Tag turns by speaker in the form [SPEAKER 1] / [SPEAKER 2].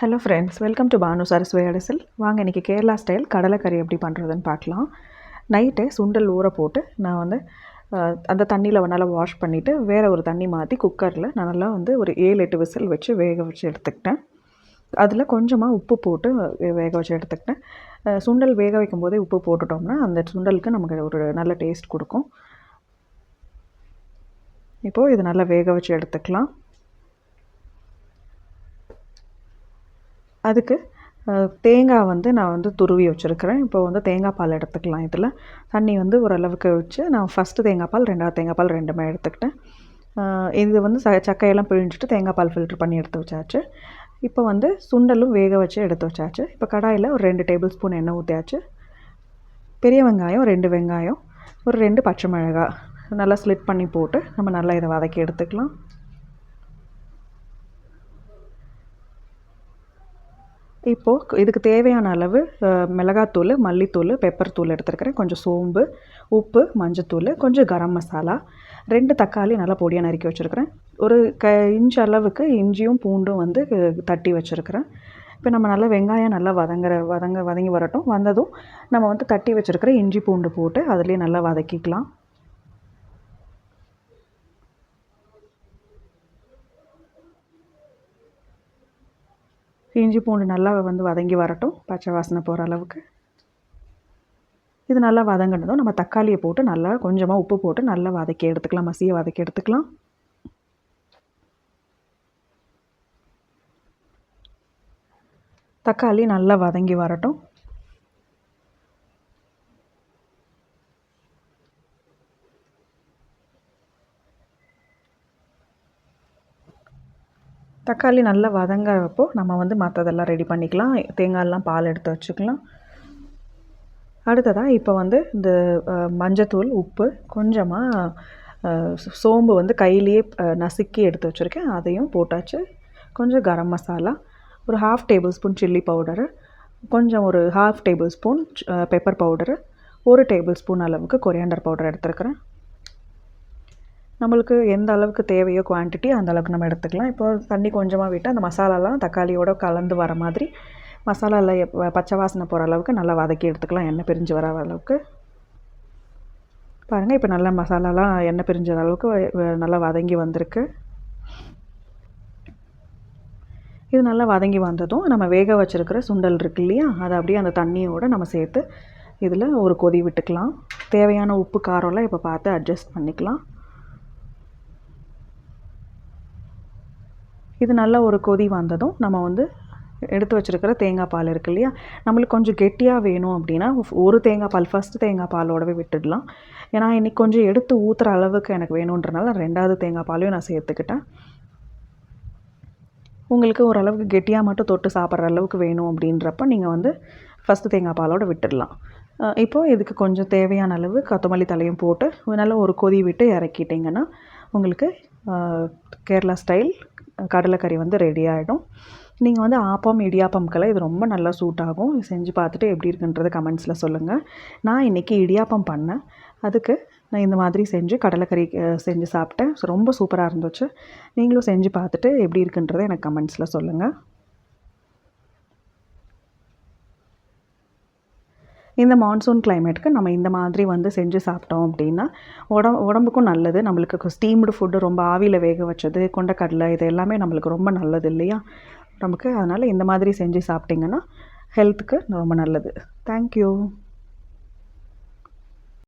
[SPEAKER 1] Hello friends, welcome to Banu சரஸ்வே அடிசல். வாங்க இன்றைக்கி கேரளா ஸ்டைல் கடலைக்கறி எப்படி பண்ணுறதுன்னு பார்க்கலாம். நைட்டே சுண்டல் ஊற போட்டு நான் அந்த தண்ணியில் நல்லா வாஷ் பண்ணிவிட்டு வேறு ஒரு தண்ணி மாற்றி குக்கரில் நான் நல்லா ஒரு 7-8 விசில் வச்சு வேக வச்சு எடுத்துக்கிட்டேன். அதில் கொஞ்சமாக உப்பு போட்டு வேக வச்சு எடுத்துக்கிட்டேன். சுண்டல் வேக வைக்கும் போதே உப்பு போட்டுட்டோம்னா அந்த சுண்டலுக்கு நமக்கு ஒரு நல்ல டேஸ்ட் கொடுக்கும். இப்போது இது நல்லா வேக வச்சு எடுத்துக்கலாம். அதுக்கு தேங்காய் நான் துருவி வச்சுருக்கிறேன். இப்போ தேங்காய் பால் எடுத்துக்கலாம். இதில் தண்ணி ஓரளவுக்கு வச்சு நான் ஃபஸ்ட்டு தேங்காய் பால், ரெண்டாவது தேங்காய் பால் ரெண்டுமே எடுத்துக்கிட்டேன். இது சக்கையெல்லாம் பிழிஞ்சிட்டு தேங்காய் பால் ஃபில்ட்ரு பண்ணி எடுத்து வச்சாச்சு. இப்போ சுண்டலும் வேக வச்சு எடுத்து வச்சாச்சு. இப்போ கடாயில் ஒரு 2 டேபிள் ஸ்பூன் எண்ணெய் ஊற்றியாச்சு. பெரிய வெங்காயம் 2 வெங்காயம், ஒரு 2 பச்சை மிளகாய் நல்லா ஸ்லிட் பண்ணி போட்டு நம்ம நல்லா இதை வதக்கி எடுத்துக்கலாம். இப்போது இதுக்கு தேவையான அளவு மிளகாத்தூள், மல்லித்தூள், பெப்பர் தூள் எடுத்துருக்கிறேன். கொஞ்சம் சோம்பு, உப்பு, மஞ்சத்தூள், கொஞ்சம் கரம் மசாலா, 2 தக்காளி நல்லா பொடியாக நறுக்கி வச்சுருக்கிறேன். ஒரு இன்ச் அளவுக்கு இஞ்சியும் பூண்டும் தட்டி வச்சுருக்கிறேன். இப்போ நம்ம நல்லா வெங்காயம் நல்லா வதங்கி வரட்டும். வந்ததும் நம்ம தட்டி வச்சுருக்கிற இஞ்சி பூண்டு போட்டு அதுலேயே நல்லா வதக்கிக்கலாம். இஞ்சி பூண்டு நல்லா வதங்கி வரட்டும், பச்சை வாசனை போகிற அளவுக்கு. இது நல்லா வதங்கினதும் நம்ம தக்காளியை போட்டு நல்லா கொஞ்சமாக உப்பு போட்டு நல்லா வதக்கி எடுத்துக்கலாம், மசியை வதக்கி எடுத்துக்கலாம். தக்காளி நல்லா வதங்கி வரட்டும். தக்காளி நல்லா வதங்கிறப்போ நம்ம மற்றதெல்லாம் ரெடி பண்ணிக்கலாம். தேங்காயெல்லாம் பால் எடுத்து வச்சுக்கலாம். அடுத்ததாக இப்போ இந்த மஞ்சத்தூள், உப்பு, கொஞ்சமாக சோம்பு கையிலேயே நசுக்கி எடுத்து வச்சுருக்கேன், அதையும் போட்டாச்சு. கொஞ்சம் கரம் மசாலா, ஒரு 1/2 டேபிள் ஸ்பூன் சில்லி பவுடரு, கொஞ்சம் ஒரு 1/2 table spoon pepper powder, 1 table spoon அளவுக்கு கொரியாண்டர் பவுடர் எடுத்துருக்கிறேன். நம்மளுக்கு எந்த அளவுக்கு தேவையோ குவான்டிட்டி அந்த அளவுக்கு நம்ம எடுத்துக்கலாம். இப்போ தண்ணி கொஞ்சமாக விட்டு அந்த மசாலாலாம் தக்காளியோடு கலந்து வர மாதிரி மசாலாவில் பச்சை வாசனை போகிற அளவுக்கு நல்லா வதக்கி எடுத்துக்கலாம், எண்ணெய் பிரிஞ்சு வர அளவுக்கு. பாருங்கள், இப்போ நல்லா மசாலாலாம் எண்ணெய் பிரிஞ்ச அளவுக்கு நல்லா வதங்கி வந்திருக்கு. இது நல்லா வதங்கி வந்ததும் நம்ம வேக வச்சுருக்கிற சுண்டல் இருக்கு இல்லையா, அதை அப்படியே அந்த தண்ணியோடு நம்ம சேர்த்து இதில் ஒரு கொதி விட்டுக்கலாம். தேவையான உப்பு காரம்லாம் இப்போ பார்த்து அட்ஜஸ்ட் பண்ணிக்கலாம். இது நல்லா ஒரு கொதி வந்ததும் நம்ம எடுத்து வச்சுருக்கிற தேங்காய் பால் இருக்கு இல்லையா, நம்மளுக்கு கொஞ்சம் கெட்டியாக வேணும் அப்படின்னா ஒரு தேங்காய் பால் ஃபஸ்ட்டு தேங்காய் பாலோடவே விட்டுடலாம். ஏன்னா இன்றைக்கி கொஞ்சம் எடுத்து ஊற்றுற அளவுக்கு எனக்கு வேணுன்றனால 2வது தேங்காய் பாலையும் நான் சேர்த்துக்கிட்டேன். உங்களுக்கு ஓரளவுக்கு கெட்டியாக மட்டும் தொட்டு சாப்பிட்ற அளவுக்கு வேணும் அப்படின்றப்ப நீங்கள் ஃபஸ்ட்டு தேங்காய் பாலோடு விட்டுடலாம். இப்போது இதுக்கு கொஞ்சம் தேவையான அளவு கொத்தமல்லி தலையும் போட்டு நல்லா ஒரு கொதி விட்டு இறக்கிட்டிங்கன்னா உங்களுக்கு கேரளா ஸ்டைல் கடலைக்கறி ரெடி ஆகிடும். நீங்கள் ஆப்பம், இடியாப்பம்க்கெல்லாம் இது ரொம்ப நல்லா சூட் ஆகும். செஞ்சு பார்த்துட்டு எப்படி இருக்குன்றது கமெண்ட்ஸில் சொல்லுங்கள். நான் இன்றைக்கி இடியாப்பம் பண்ணேன். அதுக்கு நான் இந்த மாதிரி செஞ்சு கடலைக்கறி செஞ்சு சாப்பிட்டேன். ரொம்ப சூப்பராக இருந்துச்சு. நீங்களும் செஞ்சு பார்த்துட்டு எப்படி இருக்குன்றதை எனக்கு கமெண்ட்ஸில் சொல்லுங்கள். இந்த மான்சூன் கிளைமேட்டுக்கு நம்ம இந்த மாதிரி செஞ்சு சாப்பிட்டோம் அப்படின்னா உடம்புக்கும் நல்லது. நம்மளுக்கு ஸ்டீம்டு ஃபுட்டு, ரொம்ப ஆவியில் வேக வச்சது, கொண்டக்கடலை, இது எல்லாமே நம்மளுக்கு ரொம்ப நல்லது இல்லையா நமக்கு. அதனால் இந்த மாதிரி செஞ்சு சாப்பிட்டிங்கன்னா ஹெல்த்துக்கு ரொம்ப நல்லது. தேங்க்யூ.